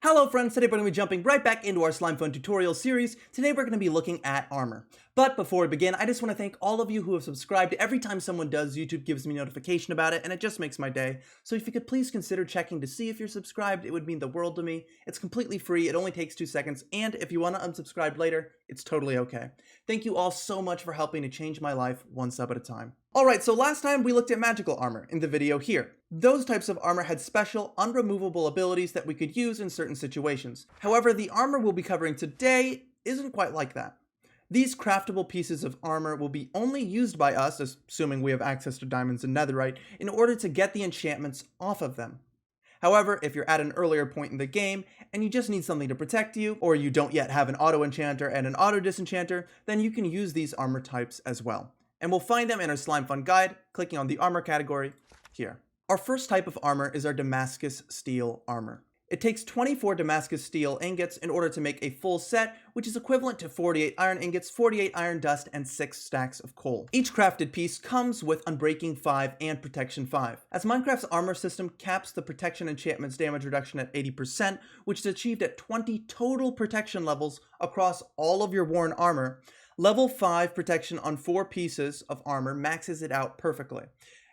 Hello friends, today we're going to be jumping right back into our Slimefun tutorial series. Today we're going to be looking at armor. But before we begin, I just want to thank all of you who have subscribed. Every time someone does, YouTube gives me notification about it, and it just makes my day. So if you could please consider checking to see if you're subscribed, it would mean the world to me. It's completely free, it only takes 2 seconds, and if you want to unsubscribe later, it's totally okay. Thank you all so much for helping to change my life one sub at a time. Alright, so last time we looked at magical armor in the video here. Those types of armor had special, unremovable abilities that we could use in certain situations. However, the armor we'll be covering today isn't quite like that. These craftable pieces of armor will be only used by us, assuming we have access to diamonds and netherite, in order to get the enchantments off of them. However, if you're at an earlier point in the game, and you just need something to protect you, or you don't yet have an auto-enchanter and an auto-disenchanter, then you can use these armor types as well. And we'll find them in our Slimefun guide, clicking on the armor category here. Our first type of armor is our Damascus steel armor. It takes 24 Damascus steel ingots in order to make a full set, which is equivalent to 48 iron ingots, 48 iron dust, and 6 stacks of coal. Each crafted piece comes with Unbreaking 5 and Protection 5. As Minecraft's armor system caps the protection enchantment's damage reduction at 80%, which is achieved at 20 total protection levels across all of your worn armor, Level 5 protection on 4 pieces of armor maxes it out perfectly.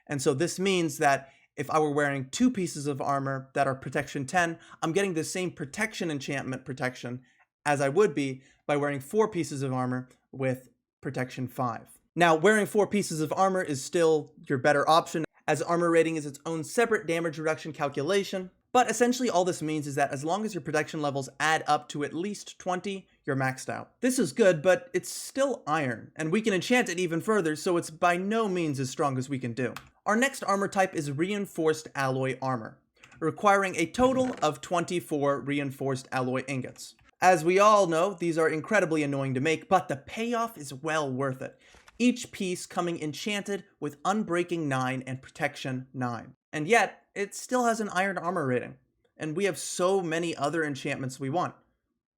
And so this means that if I were wearing 2 pieces of armor that are protection 10, I'm getting the same protection enchantment protection as I would be by wearing 4 pieces of armor with protection 5. Now, wearing 4 pieces of armor is still your better option, as armor rating is its own separate damage reduction calculation. But essentially all this means is that as long as your protection levels add up to at least 20, you're maxed out. This is good, but it's still iron, and we can enchant it even further, so it's by no means as strong as we can do. Our next armor type is reinforced alloy armor, requiring a total of 24 reinforced alloy ingots. As we all know, these are incredibly annoying to make, but the payoff is well worth it. Each piece coming enchanted with Unbreaking 9 and Protection 9. And yet, it still has an iron armor rating. And we have so many other enchantments we want.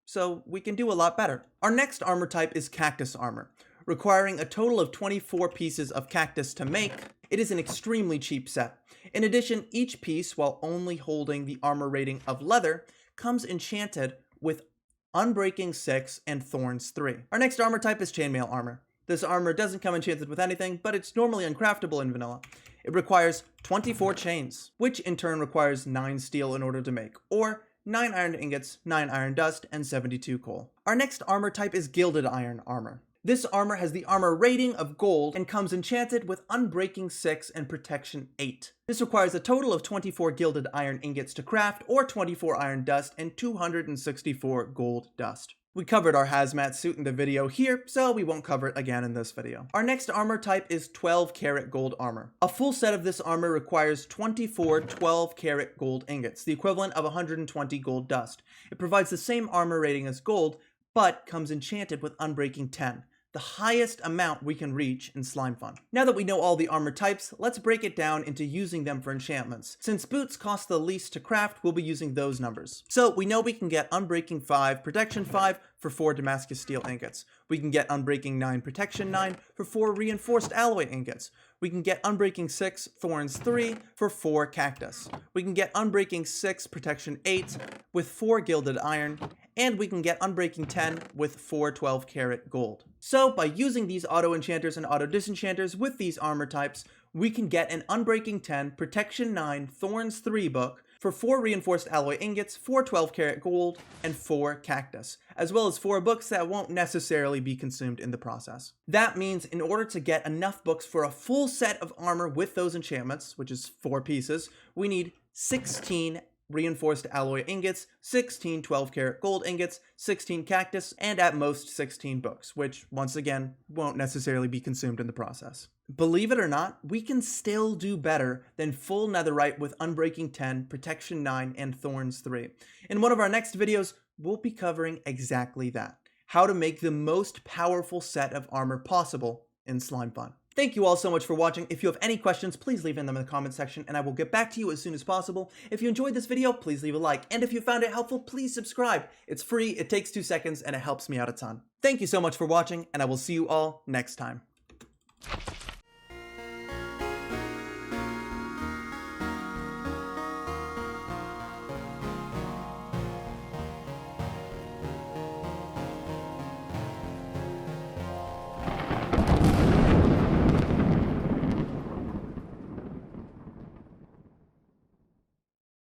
So we can do a lot better. Our next armor type is cactus armor, requiring a total of 24 pieces of cactus to make. It is an extremely cheap set. In addition, each piece, while only holding the armor rating of leather, comes enchanted with Unbreaking 6 and Thorns 3. Our next armor type is chainmail armor. This armor doesn't come enchanted with anything, but it's normally uncraftable in vanilla. It requires 24 chains, which in turn requires 9 steel in order to make, or 9 iron ingots, 9 iron dust, and 72 coal. Our next armor type is gilded iron armor. This armor has the armor rating of gold and comes enchanted with Unbreaking 6 and Protection 8. This requires a total of 24 gilded iron ingots to craft, or 24 iron dust, and 264 gold dust. We covered our hazmat suit in the video here, so we won't cover it again in this video. Our next armor type is 12 karat gold armor. A full set of this armor requires 24 12 karat gold ingots, the equivalent of 120 gold dust. It provides the same armor rating as gold, but comes enchanted with Unbreaking 10, the highest amount we can reach in Slimefun. Now that we know all the armor types, let's break it down into using them for enchantments. Since boots cost the least to craft, we'll be using those numbers. So we know we can get Unbreaking 5, Protection 5 for 4 Damascus steel ingots. We can get Unbreaking 9, Protection 9 for 4 reinforced alloy ingots. We can get Unbreaking 6, Thorns 3 for 4 cactus. We can get Unbreaking 6, Protection 8 with 4 gilded iron. And we can get Unbreaking 10 with 4 12 karat gold. So by using these auto enchanters and auto disenchanters with these armor types, we can get an Unbreaking 10, Protection 9, Thorns 3 book for 4 reinforced alloy ingots, 4 12 karat gold, and 4 cactus, as well as 4 books that won't necessarily be consumed in the process. That means in order to get enough books for a full set of armor with those enchantments, which is 4 pieces, we need 16 reinforced alloy ingots, 16 12 karat gold ingots, 16 cactus, and at most 16 books, which once again won't necessarily be consumed in the process. Believe it or not, we can still do better than full netherite with Unbreaking 10, Protection 9, and Thorns 3. In one of our next videos, we'll be covering exactly that. How to make the most powerful set of armor possible in Slimefun. Thank you all so much for watching. If you have any questions, please leave them in the comment section and I will get back to you as soon as possible. If you enjoyed this video, please leave a like. And if you found it helpful, please subscribe. It's free, it takes 2 seconds, and it helps me out a ton. Thank you so much for watching, and I will see you all next time.